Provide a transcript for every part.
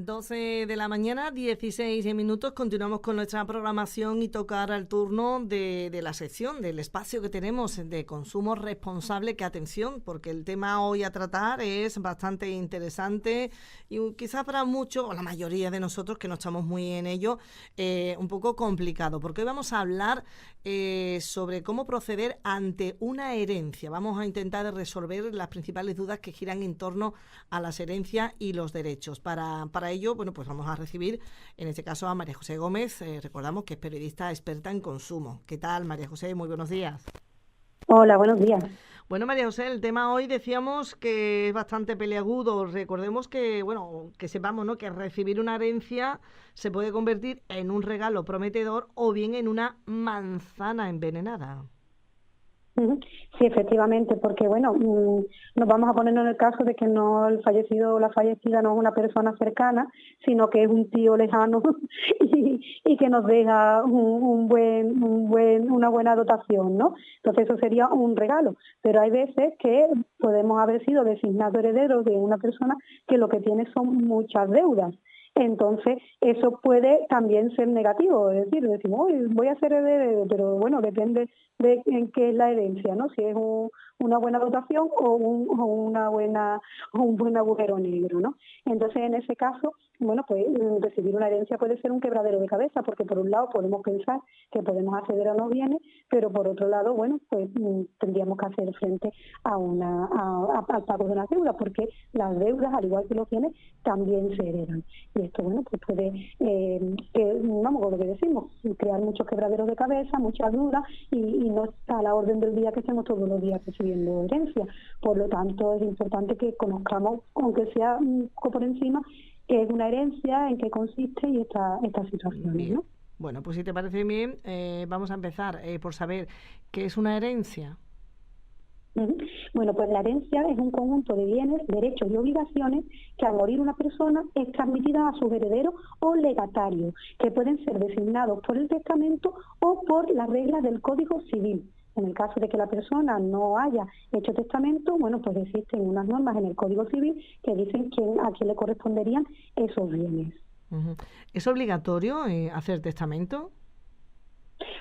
12 de la mañana, 16 minutos. Continuamos con nuestra programación y tocar al turno de la sección, del espacio que tenemos de consumo responsable. Que atención, porque el tema hoy a tratar es bastante interesante y quizás para muchos, o la mayoría de nosotros que no estamos muy en ello, un poco complicado. Porque hoy vamos a hablar sobre cómo proceder ante una herencia. Vamos a intentar resolver las principales dudas que giran en torno a las herencias y los derechos. Para ello, bueno, pues vamos a recibir, en este caso, a María José Gómez. Recordamos que es periodista experta en consumo. ¿Qué tal, María José? Muy buenos días. Hola, buenos días. Bueno, María José, el tema hoy decíamos que es bastante peliagudo. Recordemos que, bueno, que sepamos, ¿no?, que recibir una herencia se puede convertir en un regalo prometedor o bien en una manzana envenenada. Sí, efectivamente, porque bueno, nos vamos a ponernos en el caso de que no el fallecido o la fallecida no es una persona cercana, sino que es un tío lejano y que nos deja una buena dotación, ¿no? Entonces eso sería un regalo, pero hay veces que podemos haber sido designados herederos de una persona que lo que tiene son muchas deudas. Entonces, eso puede también ser negativo, es decir, decimos, voy a ser heredero, pero bueno, depende de en qué es la herencia, ¿no? Si es una buena dotación o un buen agujero negro, ¿no? Entonces, en ese caso, bueno, pues recibir una herencia puede ser un quebradero de cabeza, porque por un lado podemos pensar que podemos acceder a los bienes, pero por otro lado, bueno, pues tendríamos que hacer frente al pago de las deudas, porque las deudas, al igual que los bienes, también se heredan. Y esto, bueno, pues puede, vamos con lo que decimos, crear muchos quebraderos de cabeza, muchas dudas, y no está a la orden del día que estemos todos los días recibiendo herencia. Por lo tanto, es importante que conozcamos, aunque sea un poco por encima, qué es una herencia, en qué consiste y estas situaciones, Bien. ¿no? Bueno, pues si te parece bien, vamos a empezar por saber qué es una herencia. Bueno, pues la herencia es un conjunto de bienes, derechos y obligaciones que al morir una persona es transmitida a sus herederos o legatarios, que pueden ser designados por el testamento o por las reglas del Código Civil. En el caso de que la persona no haya hecho testamento, bueno, pues existen unas normas en el Código Civil que dicen a quién le corresponderían esos bienes. Uh-huh. ¿Es obligatorio hacer testamento?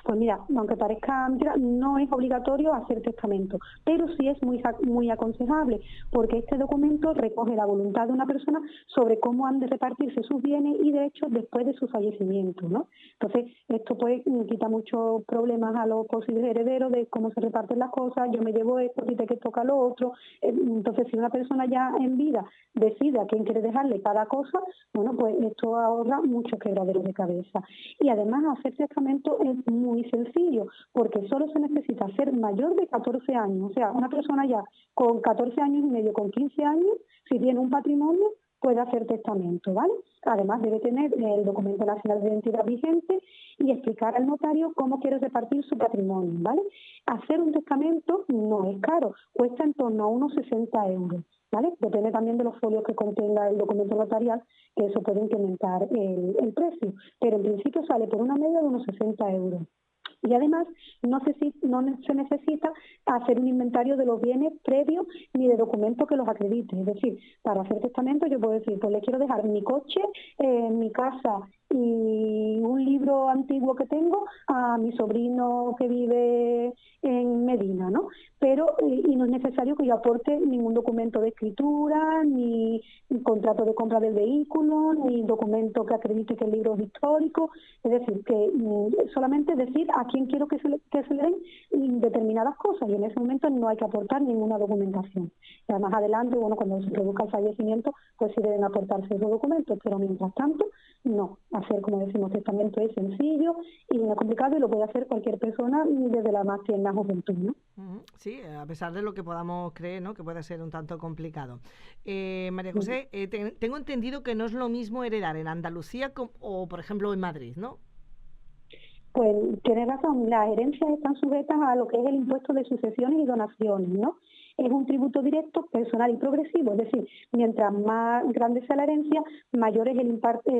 Pues mira, aunque parezca mentira, no es obligatorio hacer testamento, pero sí es muy aconsejable, porque este documento recoge la voluntad de una persona sobre cómo han de repartirse sus bienes y derechos después de su fallecimiento, ¿no? Entonces, esto pues quita muchos problemas a los posibles herederos de cómo se reparten las cosas, yo me llevo esto, a ti te toca lo otro. Entonces, si una persona ya en vida decide a quién quiere dejarle cada cosa, bueno, pues esto ahorra muchos quebraderos de cabeza. Y además, hacer testamento es muy sencillo, porque solo se necesita ser mayor de 14 años. O sea, una persona ya con 14 años y medio, con 15 años, si tiene un patrimonio, puede hacer testamento, ¿vale? Además, debe tener el documento nacional de identidad vigente y explicar al notario cómo quiere repartir su patrimonio, ¿vale? Hacer un testamento no es caro, cuesta en torno a unos 60 euros. ¿Vale? Depende también de los folios que contenga el documento notarial, que eso puede incrementar el precio, pero en principio sale por una media de unos 60 euros. Y además no se necesita hacer un inventario de los bienes previos ni de documentos que los acredite. Es decir, para hacer testamento yo puedo decir, pues le quiero dejar mi coche, mi casa y un libro antiguo que tengo a mi sobrino que vive en Medina, ¿no? Pero y no es necesario que yo aporte ningún documento de escritura, ni contrato de compra del vehículo, ni documento que acredite que el libro es histórico. Es decir, que solamente decir a quién quiero que se le den determinadas cosas, y en ese momento no hay que aportar ninguna documentación. Y además adelante, bueno, cuando se produzca el fallecimiento, pues sí deben aportarse esos documentos, pero mientras tanto, no. Hacer, como decimos, testamento es sencillo y no es complicado, y lo puede hacer cualquier persona desde la más tierna juventud, ¿no? Sí, a pesar de lo que podamos creer, ¿no?, que puede ser un tanto complicado. María José, tengo entendido que no es lo mismo heredar en Andalucía o, por ejemplo, en Madrid, ¿no? Pues tienes razón, las herencias están sujetas a lo que es el impuesto de sucesiones y donaciones, ¿no? Es un tributo directo, personal y progresivo, es decir, mientras más grande sea la herencia, mayor es el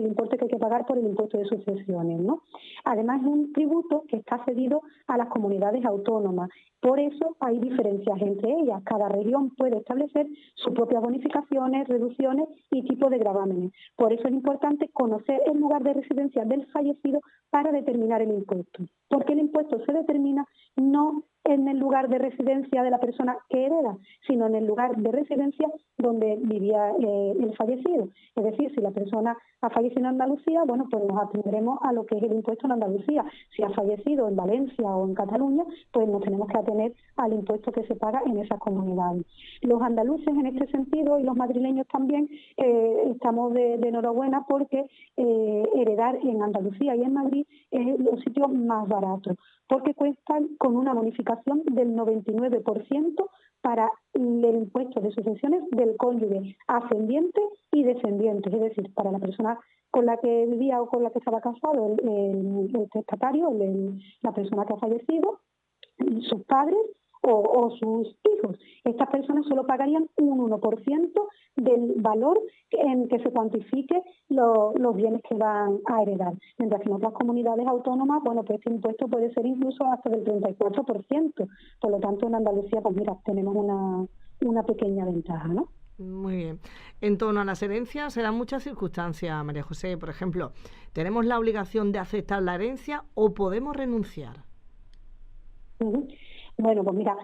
importe que hay que pagar por el impuesto de sucesiones, ¿no? Además, es un tributo que está cedido a las comunidades autónomas. Por eso hay diferencias entre ellas. Cada región puede establecer sus propias bonificaciones, reducciones y tipos de gravámenes. Por eso es importante conocer el lugar de residencia del fallecido para determinar el impuesto. Porque el impuesto se determina no en el lugar de residencia de la persona que hereda, sino en el lugar de residencia donde vivía el fallecido. Es decir, si la persona ha fallecido en Andalucía, bueno, pues nos atendremos a lo que es el impuesto en Andalucía. Si ha fallecido en Valencia o en Cataluña, pues nos tenemos que atener al impuesto que se paga en esas comunidades. Los andaluces en este sentido y los madrileños también estamos de enhorabuena porque heredar en Andalucía y en Madrid es los sitios más baratos, porque cuentan con una bonificación del 99% para el impuesto de sucesiones del cónyuge ascendiente y descendiente, es decir, para la persona con la que vivía o con la que estaba casado el testatario, la persona que ha fallecido, sus padres o sus hijos. Estas personas solo pagarían un 1% del valor en que se cuantifique los bienes que van a heredar. Mientras que en otras comunidades autónomas, bueno, pues este impuesto puede ser incluso hasta del 34%. Por lo tanto, en Andalucía, pues mira, tenemos una pequeña ventaja, ¿no? Muy bien. En torno a las herencias, se dan muchas circunstancias, María José. Por ejemplo, ¿tenemos la obligación de aceptar la herencia o podemos renunciar? Bueno, pues mira,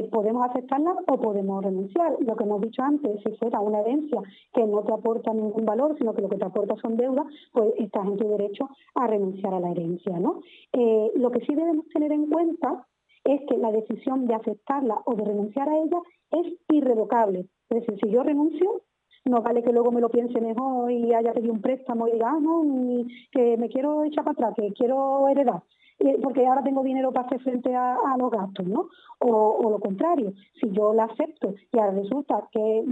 podemos aceptarla o podemos renunciar. Lo que hemos dicho antes, si fuera una herencia que no te aporta ningún valor, sino que lo que te aporta son deudas, pues estás en tu derecho a renunciar a la herencia, ¿no? Lo que sí debemos tener en cuenta es que la decisión de aceptarla o de renunciar a ella es irrevocable. Es decir, si yo renuncio, no vale que luego me lo piense mejor y haya pedido un préstamo y diga, no, que me quiero echar para atrás, que quiero heredar, porque ahora tengo dinero para hacer frente a los gastos, ¿no? O lo contrario, si yo la acepto y ahora resulta que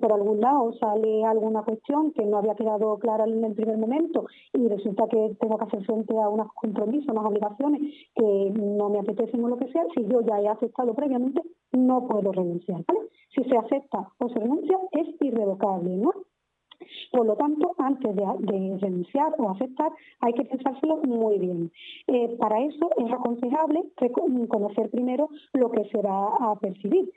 por algún lado sale alguna cuestión que no había quedado clara en el primer momento y resulta que tengo que hacer frente a unos compromisos, unas obligaciones que no me apetecen o lo que sea, si yo ya he aceptado previamente, no puedo renunciar, ¿vale? Si se acepta o se renuncia, es irrevocable, ¿no? Por lo tanto, antes de renunciar o aceptar, hay que pensárselo muy bien. Para eso es aconsejable conocer primero lo que se va a percibir.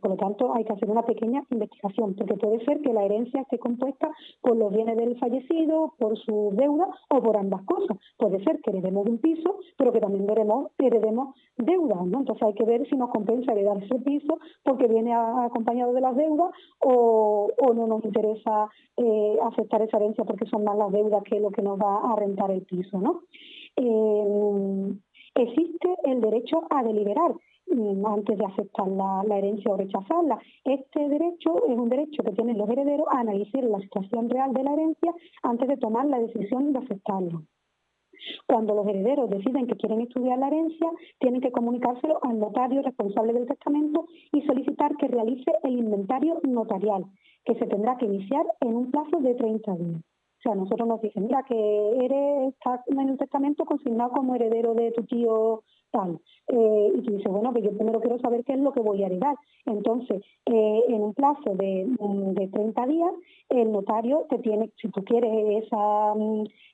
Por lo tanto, hay que hacer una pequeña investigación, porque puede ser que la herencia esté compuesta por los bienes del fallecido, por su deuda o por ambas cosas. Puede ser que heredemos un piso, pero que también heredemos deudas, ¿no? Entonces hay que ver si nos compensa heredar ese piso porque viene acompañado de las deudas o no nos interesa aceptar esa herencia porque son más las deudas que lo que nos va a rentar el piso, ¿no? Existe el derecho a deliberar antes de aceptar la herencia o rechazarla. Este derecho es un derecho que tienen los herederos a analizar la situación real de la herencia antes de tomar la decisión de aceptarlo. Cuando los herederos deciden que quieren estudiar la herencia, tienen que comunicárselo al notario responsable del testamento y solicitar que realice el inventario notarial, que se tendrá que iniciar en un plazo de 30 días. O sea, nosotros nos dicen, mira, que estás en el testamento consignado como heredero de tu tío tal. Y tú dices, bueno, que yo primero quiero saber qué es lo que voy a heredar. Entonces, en un plazo de 30 días, el notario te tiene, si tú quieres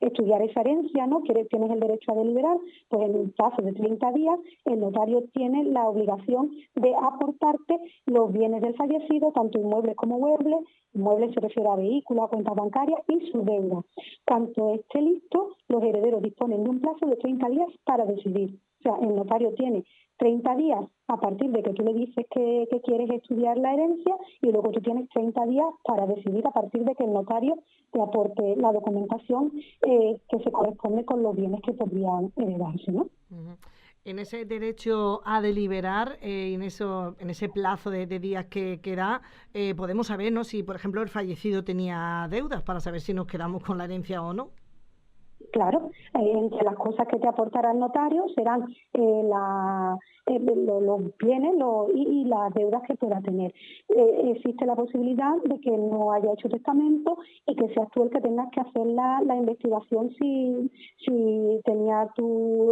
estudiar esa herencia, ¿no? Tienes el derecho a deliberar, pues en un plazo de 30 días, el notario tiene la obligación de aportarte los bienes del fallecido, tanto inmuebles como muebles. Inmuebles se refiere a vehículos, a cuentas bancarias y sus deudas. Cuando esté listo, los herederos disponen de un plazo de 30 días para decidir. O sea, el notario tiene 30 días a partir de que tú le dices que quieres estudiar la herencia y luego tú tienes 30 días para decidir a partir de que el notario te aporte la documentación que se corresponde con los bienes que podrían heredarse, ¿no? Uh-huh. En ese derecho a deliberar, en ese plazo de días que da, podemos saber, ¿no?, si, por ejemplo, el fallecido tenía deudas para saber si nos quedamos con la herencia o no. Claro, entre las cosas que te aportará el notario serán los bienes y las deudas que pueda tener. Existe la posibilidad de que no haya hecho testamento y que seas tú el que tengas que hacer la investigación si tenía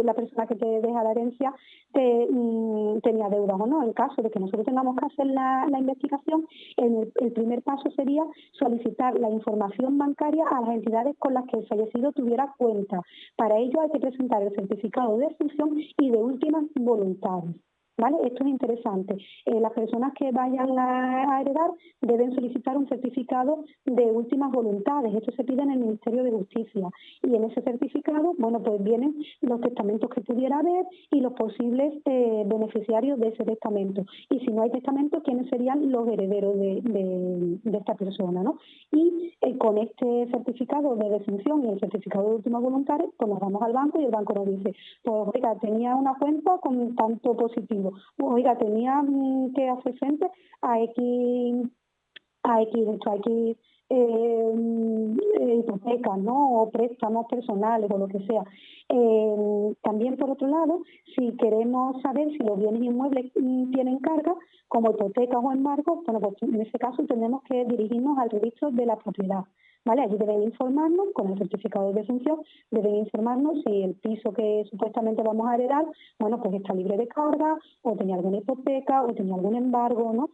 la persona que te deja la herencia tenía deudas o no. En caso de que nosotros tengamos que hacer la investigación, el primer paso sería solicitar la información bancaria a las entidades con las que el fallecido tuviera cuenta. Para ello hay que presentar el certificado de defunción y de últimas voluntades. ¿Vale? Esto es interesante. Las personas que vayan a heredar deben solicitar un certificado de últimas voluntades. Esto se pide en el Ministerio de Justicia. Y en ese certificado, bueno, pues vienen los testamentos que pudiera haber y los posibles beneficiarios de ese testamento. Y si no hay testamento, ¿quiénes serían los herederos de esta persona, ¿no? Y con este certificado de defunción y el certificado de últimas voluntades, pues nos vamos al banco y el banco nos dice, pues oiga, tenía una cuenta con tanto positivo. Oiga, tenía que hacer frente a X hipotecas, ¿no? O préstamos personales o lo que sea. También, por otro lado, si queremos saber si los bienes inmuebles tienen carga, como hipotecas o embargos, bueno, pues en ese caso tenemos que dirigirnos al registro de la propiedad. ¿Vale? Allí deben informarnos, con el certificado de defunción, deben informarnos si el piso que supuestamente vamos a heredar, bueno, pues está libre de carga, o tenía alguna hipoteca, o tenía algún embargo, ¿no?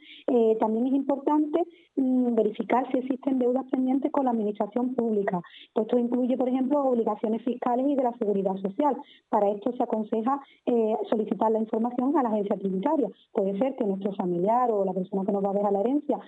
También es importante verificar si existen deudas pendientes con la administración pública. Pues esto incluye, por ejemplo, obligaciones fiscales y de la seguridad social. Para esto se aconseja solicitar la información a la agencia tributaria. Puede ser que nuestro familiar o la persona que nos va a dejar la herencia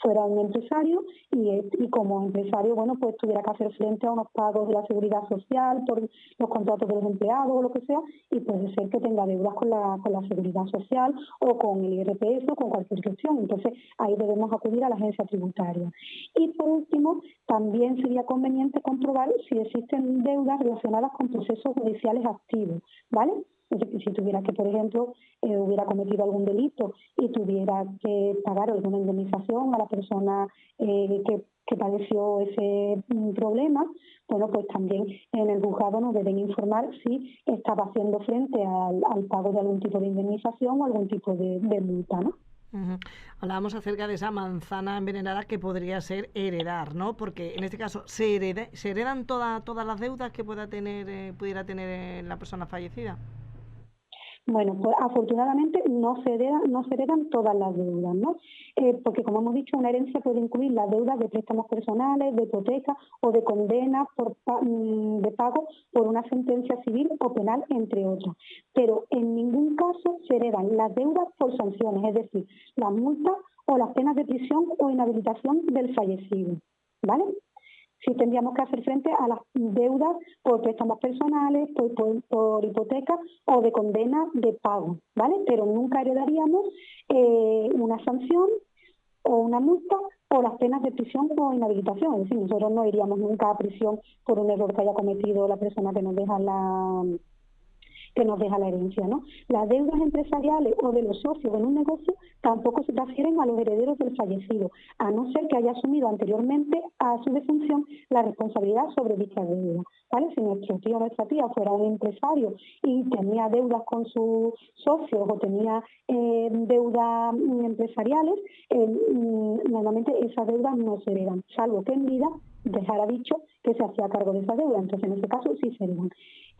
fuera un empresario y como empresario, bueno, pues tuviera que hacer frente a unos pagos de la seguridad social por los contratos de los empleados o lo que sea, y puede ser que tenga deudas con la seguridad social o con el IRPF o con cualquier cuestión. Entonces, ahí debemos acudir a la agencia tributaria. Y por último, también sería conveniente comprobar si existen deudas relacionadas con procesos judiciales activos, ¿vale? Si tuviera que, por ejemplo, hubiera cometido algún delito y tuviera que pagar alguna indemnización a la persona que padeció ese problema, bueno, pues también en el juzgado nos deben informar si estaba haciendo frente al pago de algún tipo de indemnización o algún tipo de multa, ¿no? Uh-huh. Hablábamos acerca de esa manzana envenenada que podría ser heredar, ¿no? Porque en este caso se heredan todas las deudas que pudiera tener la persona fallecida. Bueno, pues afortunadamente no se heredan todas las deudas, ¿no? Porque como hemos dicho, una herencia puede incluir las deudas de préstamos personales, de hipoteca o de condenas de pago por una sentencia civil o penal, entre otras. Pero en ningún caso se heredan las deudas por sanciones, es decir, las multas o las penas de prisión o inhabilitación del fallecido, ¿vale? Sí tendríamos que hacer frente a las deudas por préstamos personales, por hipoteca o de condena de pago, ¿vale? Pero nunca heredaríamos una sanción o una multa o las penas de prisión o inhabilitación. Es decir, nosotros no iríamos nunca a prisión por un error que haya cometido la persona que nos deja la herencia, ¿no? Las deudas empresariales o de los socios en un negocio tampoco se transfieren a los herederos del fallecido, a no ser que haya asumido anteriormente a su defunción la responsabilidad sobre dicha deuda, ¿vale? Si nuestro tío o nuestra tía fuera un empresario y tenía deudas con sus socios o tenía deudas empresariales, normalmente esas deudas no se heredan, salvo que en vida dejara dicho que se hacía cargo de esa deuda. Entonces, en ese caso sí se heredan.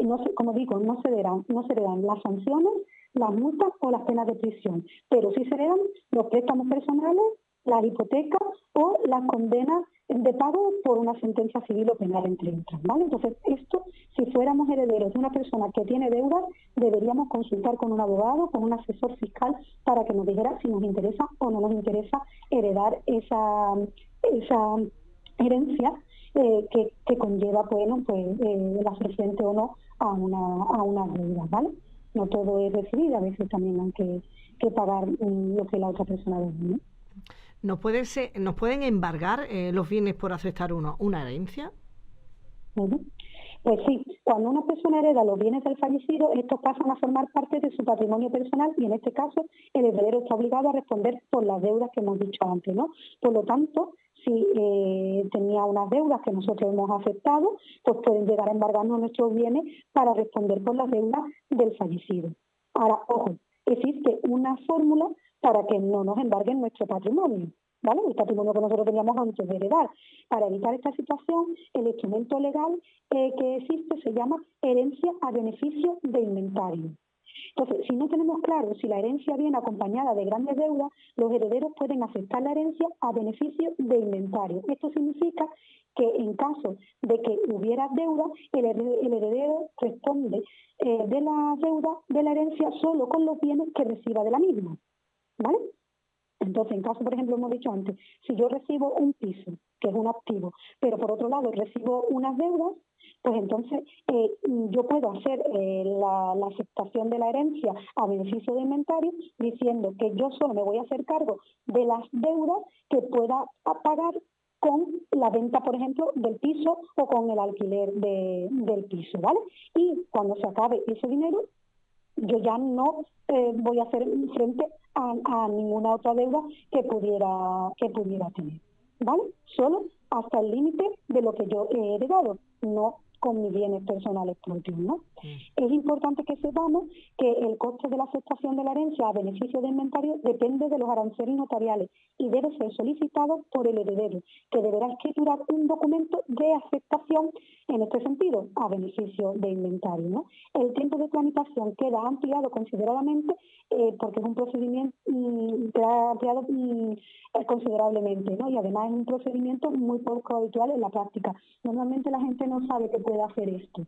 No como digo, no se heredan las sanciones, las multas o las penas de prisión, pero sí se heredan los préstamos personales, las hipotecas o las condenas de pago por una sentencia civil o penal, entre otras, ¿vale? Entonces, esto, si fuéramos herederos de una persona que tiene deudas, deberíamos consultar con un abogado, con un asesor fiscal, para que nos dijera si nos interesa o no nos interesa heredar esa herencia que conlleva, bueno, pues el hacer frente o no a una deuda, ¿vale? No todo es recibir, a veces también hay que pagar lo que la otra persona debe, ¿no? ¿Nos pueden embargar los bienes por aceptar una herencia? Uh-huh. Pues sí, cuando una persona hereda los bienes del fallecido, estos pasan a formar parte de su patrimonio personal y en este caso el heredero está obligado a responder por las deudas que hemos dicho antes, ¿no? Por lo tanto, si tenía unas deudas que nosotros hemos aceptado, pues pueden llegar a embargarnos nuestros bienes para responder por las deudas del fallecido. Ahora, ojo, existe una fórmula para que no nos embarguen nuestro patrimonio, ¿vale? El patrimonio que nosotros teníamos antes de heredar. Para evitar esta situación, el instrumento legal que existe se llama herencia a beneficio de inventario. Entonces, si no tenemos claro si la herencia viene acompañada de grandes deudas, los herederos pueden aceptar la herencia a beneficio de inventario. Esto significa que en caso de que hubiera deuda, el heredero responde de la deuda de la herencia solo con los bienes que reciba de la misma, ¿vale? Entonces, en caso, por ejemplo, hemos dicho antes, si yo recibo un piso, que es un activo, pero por otro lado recibo unas deudas, pues entonces yo puedo hacer la aceptación de la herencia a beneficio de inventario diciendo que yo solo me voy a hacer cargo de las deudas que pueda pagar con la venta, por ejemplo, del piso o con el alquiler del piso, ¿vale? Y cuando se acabe ese dinero, yo ya no voy a hacer frente a ninguna otra deuda que pudiera tener, ¿vale? Solo hasta el límite de lo que yo he heredado, no con mis bienes personales propios, ¿no? Es importante que sepamos que el coste de la aceptación de la herencia a beneficio de inventario depende de los aranceles notariales y debe ser solicitado por el heredero, que deberá escriturar un documento de aceptación en este sentido, a beneficio de inventario, ¿no? El tiempo de tramitación queda ampliado considerablemente porque es un procedimiento queda ampliado considerablemente, ¿no? Y además es un procedimiento muy poco habitual en la práctica. Normalmente la gente no sabe que puede hacer esto.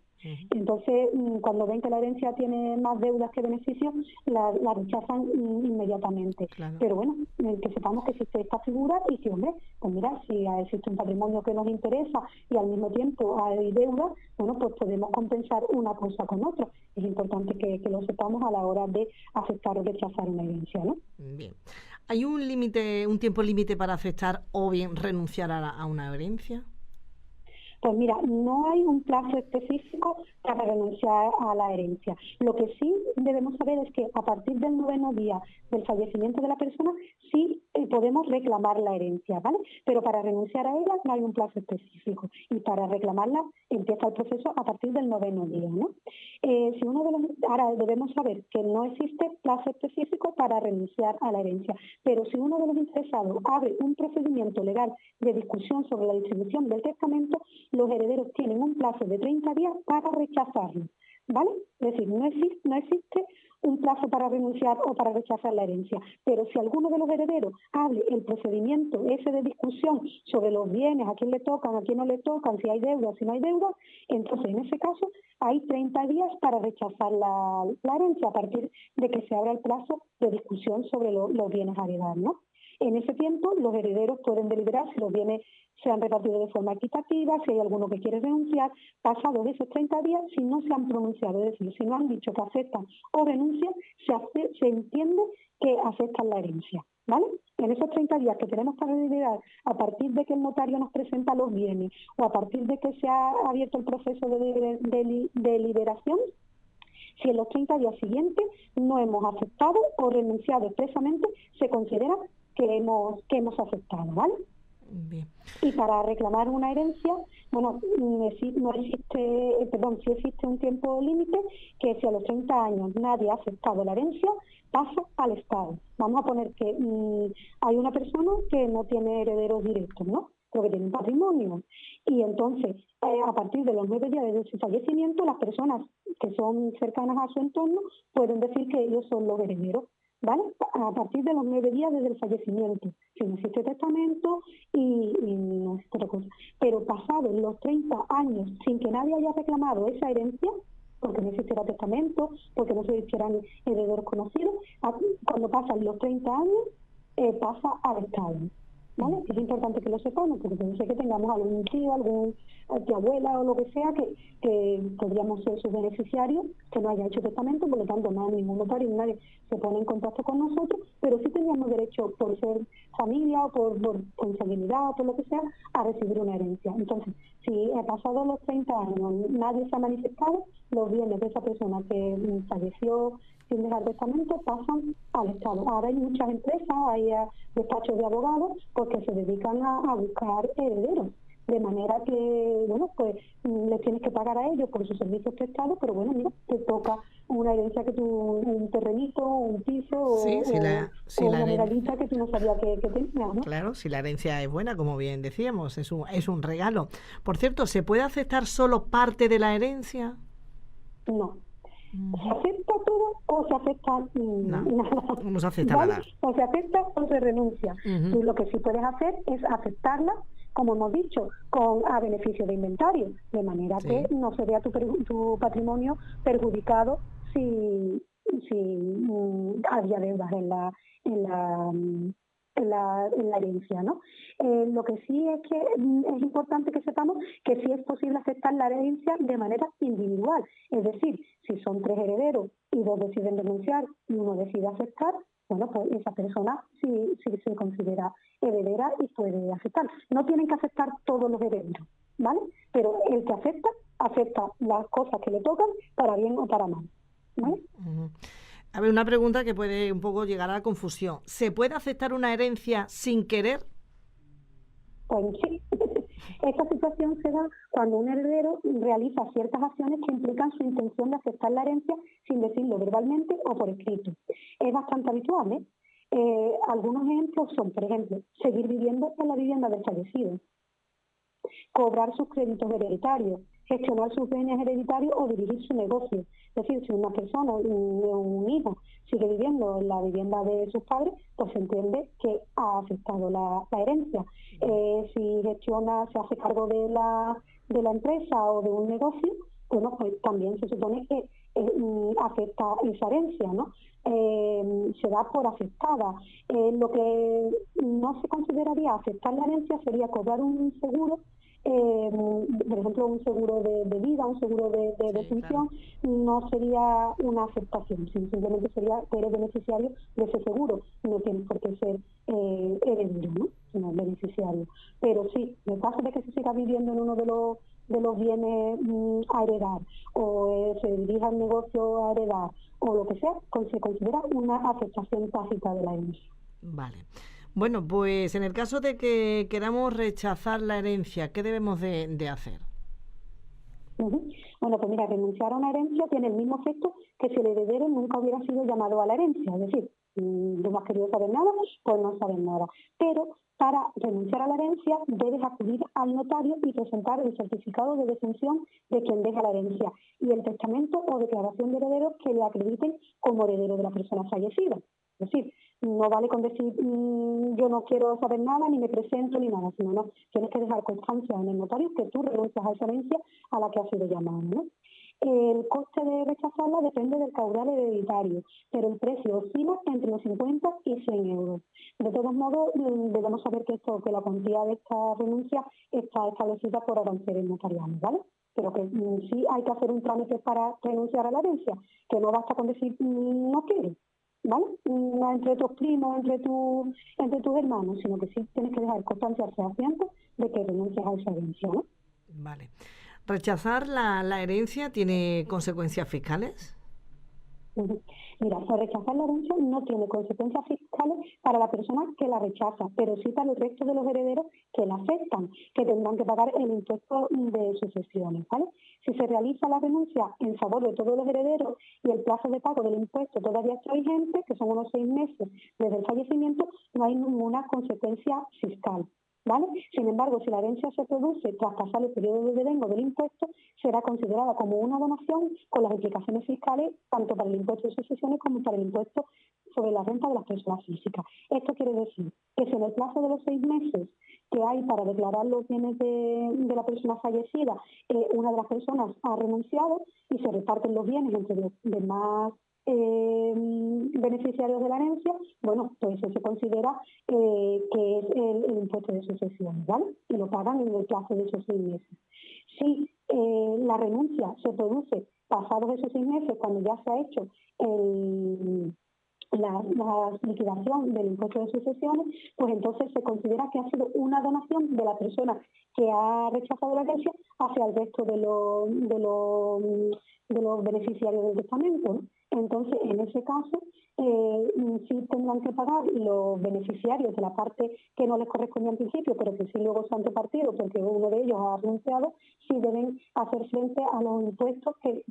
Entonces, cuando ven que la herencia tiene más deudas que beneficios, la rechazan inmediatamente. Claro. Pero bueno, que sepamos que existe esta figura y que, hombre, pues mira, si existe un patrimonio que nos interesa y al mismo tiempo hay deuda, bueno, pues podemos compensar una cosa con otra. Es importante que lo sepamos a la hora de aceptar o rechazar una herencia, ¿no? Bien. ¿Hay un límite, un tiempo límite para aceptar o bien renunciar a una herencia? Pues mira, no hay un plazo específico para renunciar a la herencia. Lo que sí debemos saber es que a partir del 9º día del fallecimiento de la persona sí podemos reclamar la herencia, ¿vale? Pero para renunciar a ella no hay un plazo específico y para reclamarla empieza el proceso a partir del 9º día, ¿no? Ahora debemos saber que no existe plazo específico para renunciar a la herencia, pero si uno de los interesados abre un procedimiento legal de discusión sobre la distribución del testamento, los herederos tienen un plazo de 30 días para rechazarlo, ¿vale? Es decir, no existe un plazo para renunciar o para rechazar la herencia, pero si alguno de los herederos abre el procedimiento ese de discusión sobre los bienes, a quién le tocan, a quién no le tocan, si hay deuda, si no hay deuda, entonces en ese caso hay 30 días para rechazar la herencia a partir de que se abra el plazo de discusión sobre los bienes a heredar, ¿no? En ese tiempo, los herederos pueden deliberar si los bienes se han repartido de forma equitativa, si hay alguno que quiere renunciar. Pasados esos 30 días, si no se han pronunciado, es decir, si no han dicho que aceptan o renuncian, se entiende que aceptan la herencia, ¿vale? En esos 30 días que tenemos para deliberar, a partir de que el notario nos presenta los bienes o a partir de que se ha abierto el proceso de deliberación, si en los 30 días siguientes no hemos aceptado o renunciado expresamente, se considera que hemos aceptado, ¿vale? Bien. Y para reclamar una herencia, bueno, sí existe un tiempo límite que si a los 30 años nadie ha aceptado la herencia, pasa al Estado. Vamos a poner que hay una persona que no tiene herederos directos, ¿no? Pero que tiene un patrimonio. Y entonces, a partir de los 9 días de su fallecimiento, las personas que son cercanas a su entorno pueden decir que ellos son los herederos, ¿vale? A partir de los 9 días desde el fallecimiento, si no existe testamento y no existe otra cosa. Pero pasados los 30 años sin que nadie haya reclamado esa herencia, porque no existiera testamento, porque no se hicieran herederos conocidos, cuando pasan los 30 años, pasa al Estado, ¿vale? Es importante que lo sepamos, porque puede ser que tengamos algún tío, algún tía abuela o lo que sea, que podríamos ser sus beneficiarios, que no haya hecho testamento, por lo tanto no hay ningún notario, nadie se pone en contacto con nosotros, pero sí teníamos derecho, por ser familia o por consanguinidad o por lo que sea, a recibir una herencia. Entonces, si ha pasado los 30 años, nadie se ha manifestado, los bienes de esa persona que falleció sin dejar testamento pasan al Estado. Ahora hay muchas empresas, hay despachos de abogados, porque se dedican a buscar herederos. De manera que, bueno, pues les tienes que pagar a ellos por sus servicios prestados, pero bueno, mira, te toca una herencia que tú, un terrenito, un piso Sí, o una medallita que tú no sabías que tenías, ¿no? Claro, si la herencia es buena, como bien decíamos, es un regalo. Por cierto, ¿se puede aceptar solo parte de la herencia? No. ¿Se acepta todo o se acepta No, nada? no se acepta ¿Vale? nada. O se acepta o se renuncia. Tú lo que sí puedes hacer es aceptarla, como hemos dicho, a beneficio de inventario, de manera Sí. que no se vea tu patrimonio perjudicado si había deudas en la herencia, ¿no? Lo que sí es que es importante que sepamos que sí es posible aceptar la herencia de manera individual. Es decir, si son 3 herederos y 2 deciden renunciar y uno decide aceptar, bueno, pues esa persona sí se considera heredera y puede aceptar. No tienen que aceptar todos los herederos, ¿vale? Pero el que acepta las cosas que le tocan para bien o para mal, ¿vale? A ver, una pregunta que puede un poco llegar a la confusión. ¿Se puede aceptar una herencia sin querer? Pues sí. Esta situación se da cuando un heredero realiza ciertas acciones que implican su intención de aceptar la herencia sin decirlo verbalmente o por escrito. Es bastante habitual, ¿eh? Algunos ejemplos son, por ejemplo, seguir viviendo en la vivienda del fallecido, cobrar sus créditos hereditarios, gestionar sus bienes hereditarios o dirigir su negocio. Es decir, si una persona, un hijo, sigue viviendo en la vivienda de sus padres, pues se entiende que ha aceptado la herencia. Si gestiona, se hace cargo de la empresa o de un negocio, bueno, pues también se supone que acepta esa herencia, ¿no? Se da por aceptada. Lo que no se consideraría aceptar la herencia sería cobrar un seguro, por ejemplo, un seguro de vida, un seguro de defunción, claro. No sería una aceptación, simplemente sería que eres beneficiario de ese seguro, no tienes por qué ser heredero, ¿no? Sino beneficiario. Pero sí, en el caso de que se siga viviendo en uno de los bienes a heredar, o se dirija al negocio a heredar, o lo que sea, se considera una aceptación tácita de la herencia. Vale. Bueno, pues en el caso de que queramos rechazar la herencia, ¿qué debemos de hacer? Bueno, pues mira, renunciar a una herencia tiene el mismo efecto que si el heredero nunca hubiera sido llamado a la herencia. Es decir, no has querido saber nada, pues no sabes nada. Pero para renunciar a la herencia debes acudir al notario y presentar el certificado de defunción de quien deja la herencia y el testamento o declaración de herederos que le acrediten como heredero de la persona fallecida. Es decir, no vale con decir yo no quiero saber nada, ni me presento, ni nada, sino no, tienes que dejar constancia en el notario que tú renuncias a esa herencia a la que has sido llamado, ¿no? El coste de rechazarla depende del caudal hereditario, pero el precio oscila entre los 50 y 100 euros. De todos modos, debemos saber que la cuantía de esta renuncia está establecida por aranceles notariales, ¿vale? Pero que sí hay que hacer un trámite para renunciar a la herencia, que no basta con decir no quiero, ¿vale? No entre tus primos, entre tus hermanos, sino que sí tienes que dejar constancia fehaciente de que renuncias a esa herencia, ¿no? Vale. ¿Rechazar la herencia tiene consecuencias fiscales? Mira, pues rechazar la herencia no tiene consecuencias fiscales para la persona que la rechaza, pero sí para el resto de los herederos que la aceptan, que tendrán que pagar el impuesto de sucesiones, ¿vale? Si se realiza la renuncia en favor de todos los herederos y el plazo de pago del impuesto todavía está vigente, que son unos 6 meses desde el fallecimiento, no hay ninguna consecuencia fiscal, ¿vale? Sin embargo, si la herencia se produce tras pasar el periodo de devengo del impuesto, será considerada como una donación con las implicaciones fiscales tanto para el impuesto de sucesiones como para el impuesto sobre la renta de las personas físicas. Esto quiere decir que si en el plazo de los 6 meses que hay para declarar los bienes de la persona fallecida, una de las personas ha renunciado y se reparten los bienes entre los demás beneficiarios de la herencia, bueno, pues eso se considera que es el impuesto de sucesión, ¿vale? Y lo pagan en el plazo de esos 6 meses. Si la renuncia se produce pasados esos 6 meses, cuando ya se ha hecho la liquidación del impuesto de sucesiones, pues entonces se considera que ha sido una donación de la persona que ha rechazado la herencia hacia el resto de los beneficiarios del testamento, ¿no? Entonces, en ese caso, sí tendrán que pagar los beneficiarios de la parte que no les correspondía al principio, pero que sí luego se han repartido porque uno de ellos ha renunciado, sí deben hacer frente a los impuestos que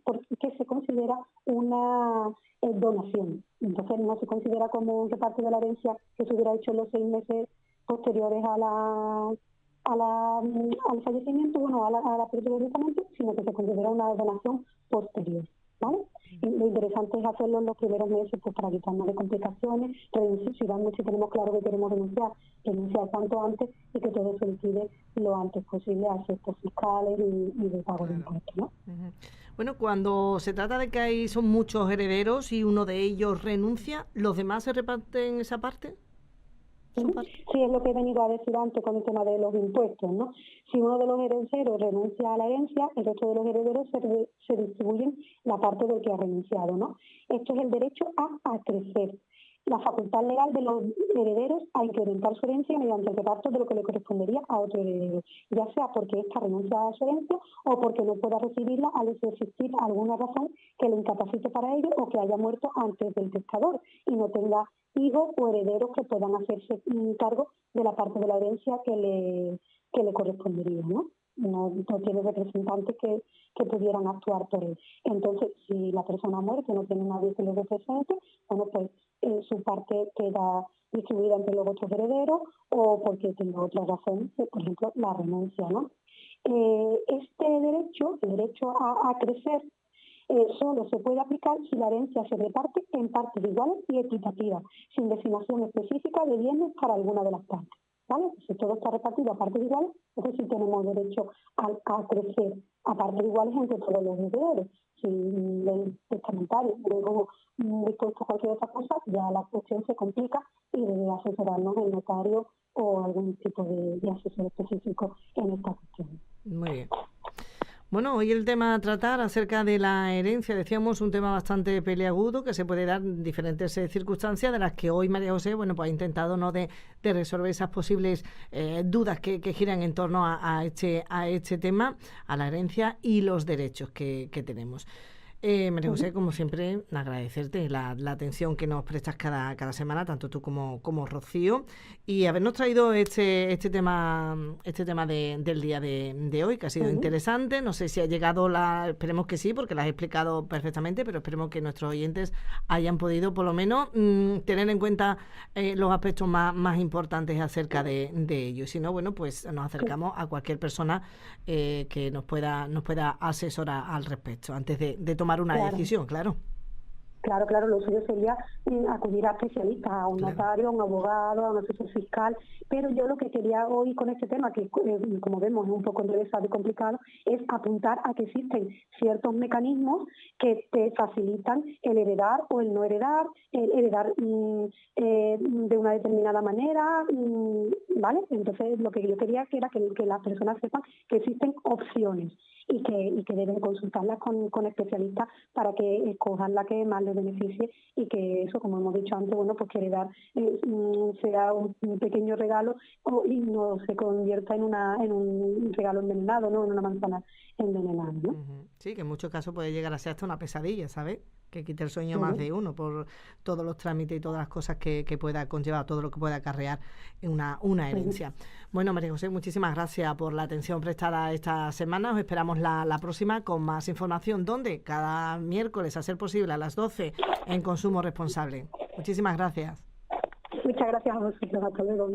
se considera una donación. Entonces, no se considera como un reparto de la herencia que se hubiera hecho en los 6 meses posteriores al fallecimiento, bueno, a la pérdida del testamento, sino que se considera una donación posterior. ¿vale? Y lo interesante es hacerlo en los primeros meses, pues para quitarnos de complicaciones, reducir, si tenemos claro que queremos renunciar cuanto antes y que todo se liquide lo antes posible a efectos fiscales y de pago de impuestos, ¿no? Uh-huh. Bueno, cuando se trata de que son muchos herederos y uno de ellos renuncia, ¿los demás se reparten esa parte? Sí, es lo que he venido a decir antes con el tema de los impuestos, ¿no? Si uno de los herederos renuncia a la herencia, el resto de los herederos se distribuyen la parte del que ha renunciado, ¿no? Esto es el derecho a crecer. La facultad legal de los herederos a incrementar su herencia mediante el reparto de lo que le correspondería a otro heredero, ya sea porque ésta renuncia a su herencia o porque no pueda recibirla al existir alguna razón que le incapacite para ello o que haya muerto antes del testador y no tenga hijos o herederos que puedan hacerse cargo de la parte de la herencia que le correspondería, ¿no? No tiene representantes que pudieran actuar por él. Entonces, si la persona muere, que no tiene nadie que le represente, bueno, pues su parte queda distribuida entre los otros herederos o porque tenga otra razón, por ejemplo, la renuncia, ¿no? Este derecho, el derecho a crecer, solo se puede aplicar si la herencia se reparte en partes iguales y equitativas, sin designación específica de bienes para alguna de las partes. ¿Vale? Si todo está repartido a partes iguales, entonces sí tenemos derecho a crecer a partes iguales entre todos los herederos. Si el testamentario luego dispuesto a cualquier otra cosa, ya la cuestión se complica y debe asesorarnos el notario o algún tipo de asesor específico en esta cuestión. Muy bien. Bueno, hoy el tema a tratar acerca de la herencia, decíamos, un tema bastante peliagudo que se puede dar en diferentes circunstancias, de las que hoy María José, bueno, pues ha intentado no de resolver esas posibles dudas que giran en torno a este tema, a la herencia y los derechos que tenemos. María José, como siempre, agradecerte la atención que nos prestas cada semana, tanto tú como Rocío, y habernos traído este tema del día de hoy, que ha sido interesante. No sé si ha llegado esperemos que sí, porque la has explicado perfectamente, pero esperemos que nuestros oyentes hayan podido, por lo menos, tener en cuenta los aspectos más importantes acerca de ello. Y si no, bueno, pues nos acercamos a cualquier persona que nos pueda asesorar al respecto, antes de tomar una decisión, claro. Claro, lo suyo sería acudir a especialistas, a un notario, a un abogado, a un asesor fiscal, pero yo lo que quería hoy con este tema, que como vemos es un poco enrevesado y complicado, es apuntar a que existen ciertos mecanismos que te facilitan el heredar o el no heredar, el heredar de una determinada manera, ¿vale? Entonces lo que yo quería era que las personas sepan que existen opciones y que deben consultarlas con especialistas para que escojan la que más les beneficie y que eso, como hemos dicho antes, bueno, pues que heredar sea un pequeño regalo y no se convierta en un regalo envenenado, ¿no? En una manzana envenenada, ¿no? Sí, que en muchos casos puede llegar a ser hasta una pesadilla, ¿sabes? Que quite el sueño más de uno por todos los trámites y todas las cosas que pueda conllevar, todo lo que pueda acarrear en una herencia. Bueno, María José, muchísimas gracias por la atención prestada esta semana. Os esperamos la próxima con más información, donde cada miércoles, a ser posible, a las 12 en Consumo Responsable. Muchísimas gracias. Muchas gracias a vosotros. Hasta luego.